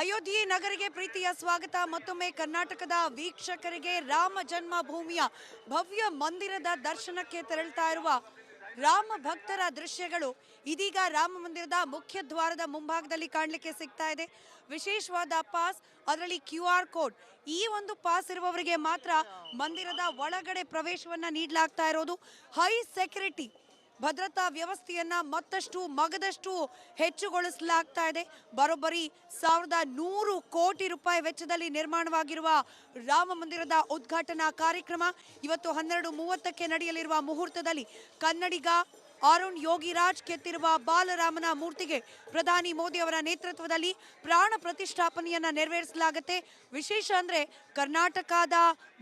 ಅಯೋಧ್ಯೆ ನಗರಿಗೆ ಪ್ರೀತಿಯ ಸ್ವಾಗತ. ಮತ್ತೊಮ್ಮೆ ಕರ್ನಾಟಕದ ವೀಕ್ಷಕರಿಗೆ ರಾಮ ಜನ್ಮಭೂಮಿಯ ಭವ್ಯ ಮಂದಿರದ ದರ್ಶನಕ್ಕೆ ತೆರಳುತ್ತಾ ಇರುವ ರಾಮ ಭಕ್ತರ ದೃಶ್ಯಗಳು ಇದೀಗ ರಾಮ ಮಂದಿರದ ಮುಖ್ಯ ದ್ವಾರದ ಮುಂಭಾಗದಲ್ಲಿ ಕಾಣಲಿಕ್ಕೆ ಸಿಗ್ತಾ ಇದೆ. ವಿಶೇಷವಾದ ಪಾಸ್, ಅದರಲ್ಲಿ QR ಕೋಡ್. ಈ ಒಂದು ಪಾಸ್ ಇರುವವರಿಗೆ ಮಾತ್ರ ಮಂದಿರದ ಒಳಗಡೆ ಪ್ರವೇಶವನ್ನ ನೀಡಲಾಗ್ತಾ ಇರೋದು. ಹೈ ಸೆಕ್ಯೂರಿಟಿ ಭದ್ರತಾ ವ್ಯವಸ್ಥೆಯನ್ನ ಮತ್ತಷ್ಟು ಮಗದಷ್ಟು ಹೆಚ್ಚುಗೊಳಿಸಲಾಗ್ತಾ ಇದೆ. ಬರೋಬ್ಬರಿ 1100 ಕೋಟಿ ರೂಪಾಯಿ ವೆಚ್ಚದಲ್ಲಿ ನಿರ್ಮಾಣವಾಗಿರುವ ರಾಮ ಮಂದಿರದ ಉದ್ಘಾಟನಾ ಕಾರ್ಯಕ್ರಮ ಇವತ್ತು 12:30ಕ್ಕೆ ನಡೆಯಲಿರುವ ಮುಹೂರ್ತದಲ್ಲಿ ಕನ್ನಡಿಗ ಅರುಣ್ ಯೋಗಿರಾಜ್ ಕೆತ್ತಿರುವ ಬಾಲರಾಮನ ಮೂರ್ತಿಗೆ ಪ್ರಧಾನಿ ಮೋದಿ ಅವರ ನೇತೃತ್ವದಲ್ಲಿ ಪ್ರಾಣ ಪ್ರತಿಷ್ಠಾಪನೆಯನ್ನ ನೆರವೇರಿಸಲಾಗುತ್ತೆ. ವಿಶೇಷ ಅಂದ್ರೆ ಕರ್ನಾಟಕದ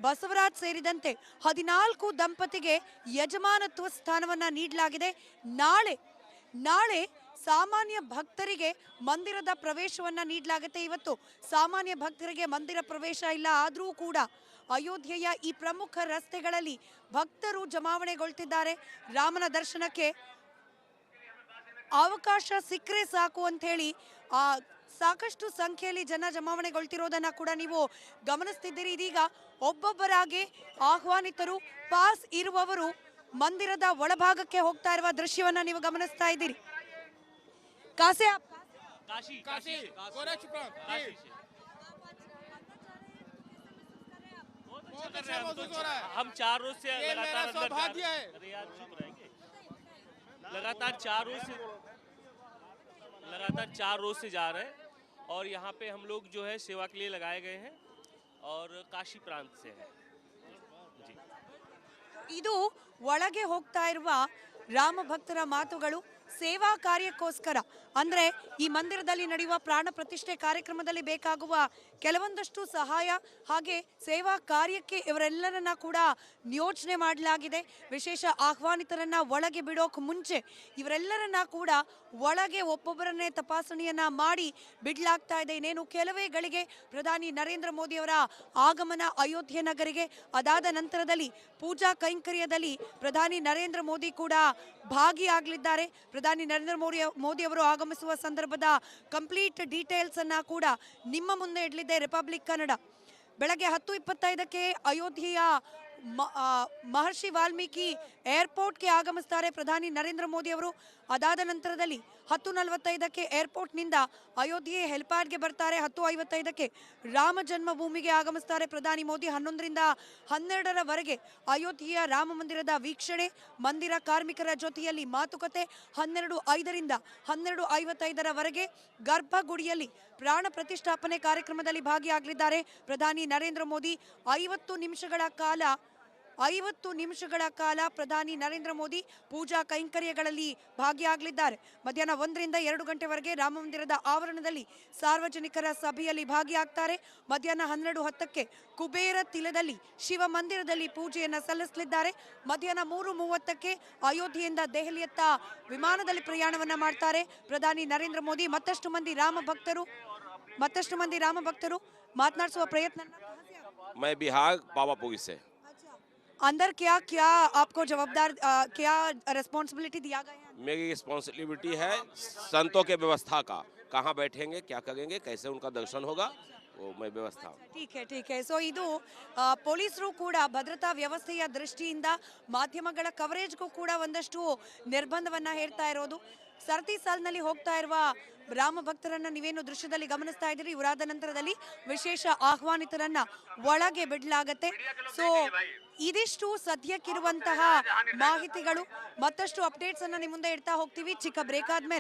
ಬಸವರಾಜ್ ಸೇರಿದಂತೆ 14 ದಂಪತಿಗೆ ಯಜಮಾನತ್ವ ಸ್ಥಾನವನ್ನ ನೀಡಲಾಗಿದೆ. ನಾಳೆ ಸಾಮಾನ್ಯ ಭಕ್ತರಿಗೆ ಮಂದಿರದ ಪ್ರವೇಶವನ್ನ ನೀಡಲಾಗುತ್ತೆ. ಇವತ್ತು ಸಾಮಾನ್ಯ ಭಕ್ತರಿಗೆ ಮಂದಿರ ಪ್ರವೇಶ ಇಲ್ಲ. ಆದರೂ ಕೂಡ ಅಯೋಧ್ಯೆಯ ಈ ಪ್ರಮುಖ ರಸ್ತೆಗಳಲ್ಲಿ ಭಕ್ತರು ಜಮಾವಣೆಗೊಳ್ತಿದ್ದಾರೆ. ರಾಮನ ದರ್ಶನಕ್ಕೆ ಅವಕಾಶ ಸಿಕ್ಕರೆ ಸಾಕು ಅಂತ ಹೇಳಿ ಸಾಕಷ್ಟು ಸಂಖ್ಯೆಯಲ್ಲಿ ಜನ ಜಮಾವಣೆಗೊಳ್ತಿರೋದನ್ನ ಕೂಡ ನೀವು ಗಮನಿಸ್ತಿದ್ದೀರಿ. ಇದೀಗ ಒಬ್ಬೊಬ್ಬರಾಗಿ ಆಹ್ವಾನಿತರು, ಪಾಸ್ ಇರುವವರು ಮಂದಿರದ ಒಳಭಾಗಕ್ಕೆ ಹೋಗ್ತಾ ಇರುವ ದೃಶ್ಯವನ್ನ ನೀವು ಗಮನಿಸ್ತಾ ಇದ್ದೀರಿ. हम 4 रोज से लगातार 4 रोज से जा रहे हैं और यहाँ पे हम लोग जो है सेवा के लिए लगाए गए हैं और काशी प्रांत से है जी। ಇದು ಒಳಗೆ ಹೋಗ್ತಾ ಇರುವ ರಾಮ ಭಕ್ತರ ಮಾತುಗಳು ಸೇವಾ ಕಾರ್ಯಕ್ಕೋಸ್ಕರ. ಅಂದ್ರೆ ಈ ಮಂದಿರದಲ್ಲಿ ನಡೆಯುವ ಪ್ರಾಣ ಪ್ರತಿಷ್ಠೆ ಕಾರ್ಯಕ್ರಮದಲ್ಲಿ ಬೇಕಾಗುವ ಕೆಲವೊಂದಷ್ಟು ಸಹಾಯ ಹಾಗೆ ಸೇವಾ ಕಾರ್ಯಕ್ಕೆ ಇವರೆಲ್ಲರನ್ನ ಕೂಡ ನಿಯೋಜನೆ ಮಾಡಲಾಗಿದೆ. ವಿಶೇಷ ಆಹ್ವಾನಿತರನ್ನ ಒಳಗೆ ಬಿಡೋಕ್ ಮುಂಚೆ ಇವರೆಲ್ಲರನ್ನ ಕೂಡ ಒಳಗೆ ಒಬ್ಬೊಬ್ಬರನ್ನೇ ತಪಾಸಣೆಯನ್ನ ಮಾಡಿ ಬಿಡಲಾಗ್ತಾ ಇದೆ. ಇನ್ನೇನು ಕೆಲವೇ ಗಳಿಗೆ ಪ್ರಧಾನಿ ನರೇಂದ್ರ ಮೋದಿ ಅವರ ಆಗಮನ ಅಯೋಧ್ಯೆ ನಗರಿಗೆ. ಅದಾದ ನಂತರದಲ್ಲಿ ಪೂಜಾ ಕೈಂಕರ್ಯದಲ್ಲಿ ಪ್ರಧಾನಿ ನರೇಂದ್ರ ಮೋದಿ ಕೂಡ ಭಾಗಿಯಾಗಲಿದ್ದಾರೆ. ಪ್ರಧಾನಿ ನರೇಂದ್ರ ಮೋದಿ ಅವರು ಆಗಮಿಸುವ ಸಂದರ್ಭದ ಕಂಪ್ಲೀಟ್ ಡೀಟೇಲ್ಸ್ ಅನ್ನ ಕೂಡ ನಿಮ್ಮ ಮುಂದೆ ಇಡಲಿದೆ ರಿಪಬ್ಲಿಕ್ ಕನ್ನಡ. ಬೆಳಗ್ಗೆ 10:25ಕ್ಕೆ ಅಯೋಧ್ಯೆಯ ಮಹರ್ಷಿ ವಾಲ್ಮೀಕಿ ಏರ್ಪೋರ್ಟ್ಗೆ ಆಗಮಿಸ್ತಾರೆ ಪ್ರಧಾನಿ ನರೇಂದ್ರ ಮೋದಿ ಅವರು. ಅದಾದ ನಂತರದಲ್ಲಿ 10:45ಕ್ಕೆ ಏರ್ಪೋರ್ಟ್ನಿಂದ ಅಯೋಧ್ಯೆ ಹೆಲಿಪ್ಯಾಡ್ಗೆ ಬರ್ತಾರೆ. 10:55ಕ್ಕೆ ರಾಮ ಜನ್ಮಭೂಮಿಗೆ ಆಗಮಿಸ್ತಾರೆ ಪ್ರಧಾನಿ ಮೋದಿ. 11ರಿಂದ 12ರವರೆಗೆ ಅಯೋಧ್ಯೆಯ ರಾಮ ಮಂದಿರದ ವೀಕ್ಷಣೆ, ಮಂದಿರ ಕಾರ್ಮಿಕರ ಜೊತೆಯಲ್ಲಿ ಮಾತುಕತೆ. 12:05ರಿಂದ 12:55ರವರೆಗೆ ಗರ್ಭಗುಡಿಯಲ್ಲಿ ಪ್ರಾಣ ಪ್ರತಿಷ್ಠಾಪನೆ ಕಾರ್ಯಕ್ರಮದಲ್ಲಿ ಭಾಗಿಯಾಗಲಿದ್ದಾರೆ ಪ್ರಧಾನಿ ನರೇಂದ್ರ ಮೋದಿ. 50 ನಿಮಿಷಗಳ ಕಾಲ ಪ್ರಧಾನಿ ನರೇಂದ್ರ ಮೋದಿ ಪೂಜಾ ಕೈಂಕರ್ಯಗಳಲ್ಲಿ ಭಾಗಿಯಾಗಲಿದ್ದಾರೆ. ಮಧ್ಯಾಹ್ನ 1ರಿಂದ 2 ಗಂಟೆವರೆಗೆ ರಾಮ ಮಂದಿರದ ಆವರಣದಲ್ಲಿ ಸಾರ್ವಜನಿಕರ ಸಭೆಯಲ್ಲಿ ಭಾಗಿಯಾಗ್ತಾರೆ. ಮಧ್ಯಾಹ್ನ 12:10ಕ್ಕೆ ಕುಬೇರ ತಿಲದಲ್ಲಿ ಶಿವ ಮಂದಿರದಲ್ಲಿ ಪೂಜೆಯನ್ನ ಸಲ್ಲಿಸಲಿದ್ದಾರೆ. ಮಧ್ಯಾಹ್ನ 3:30ಕ್ಕೆ ಅಯೋಧ್ಯೆಯಿಂದ ದೆಹಲಿಯತ್ತ ವಿಮಾನದಲ್ಲಿ ಪ್ರಯಾಣವನ್ನ ಮಾಡ್ತಾರೆ ಪ್ರಧಾನಿ ನರೇಂದ್ರ ಮೋದಿ. ಮತ್ತಷ್ಟು ಮಂದಿ ರಾಮ ಭಕ್ತರು ಮಾತನಾಡಿಸುವ ಪ್ರಯತ್ನ. मैं बिहार पावापुरी से। अंदर क्या आपको क्या रिस्पॉन्सिबिलिटी दिया गया है? मेरी रिस्पॉन्सिबिलिटी है संतों के व्यवस्था का, कहाँ बैठेंगे, क्या करेंगे, कैसे उनका दर्शन होगा, वो मैं व्यवस्था. ठीक है. ಸೊ ಇದು ಪೊಲೀಸರು ಕೂಡ ಭದ್ರತಾ ವ್ಯವಸ್ಥೆಯ ದೃಷ್ಟಿಯಿಂದ ಮಾಧ್ಯಮಗಳ ಕವರೇಜ್ಗೂ ಕೂಡ ಒಂದಷ್ಟು ನಿರ್ಬಂಧವನ್ನ ಹೇರ್ತಾ ಇರೋದು. ಸರತಿ ಸಾಲಿನಲ್ಲಿ ಹೋಗ್ತಾ ಇರುವ ರಾಮ ಭಕ್ತರನ್ನ ನೀವೇನು ದೃಶ್ಯದಲ್ಲಿ ಗಮನಿಸ್ತಾ ಇದ್ದೀರಿ. ಇವರಾದ ನಂತರದಲ್ಲಿ ವಿಶೇಷ ಆಹ್ವಾನಿತರನ್ನ ಒಳಗೆ ಬಿಡಲಾಗತ್ತೆ. ಸೊ ಇದಿಷ್ಟು ಸದ್ಯಕ್ಕಿರುವಂತಹ ಮಾಹಿತಿಗಳು. ಮತ್ತಷ್ಟು ಅಪ್ಡೇಟ್ಸ್ ಅನ್ನ ನಿಮ್ಮ ಮುಂದೆ ಇಡ್ತಾ ಹೋಗ್ತೀವಿ ಚಿಕ್ಕ ಬ್ರೇಕ್ ಆದ್ಮೇಲೆ.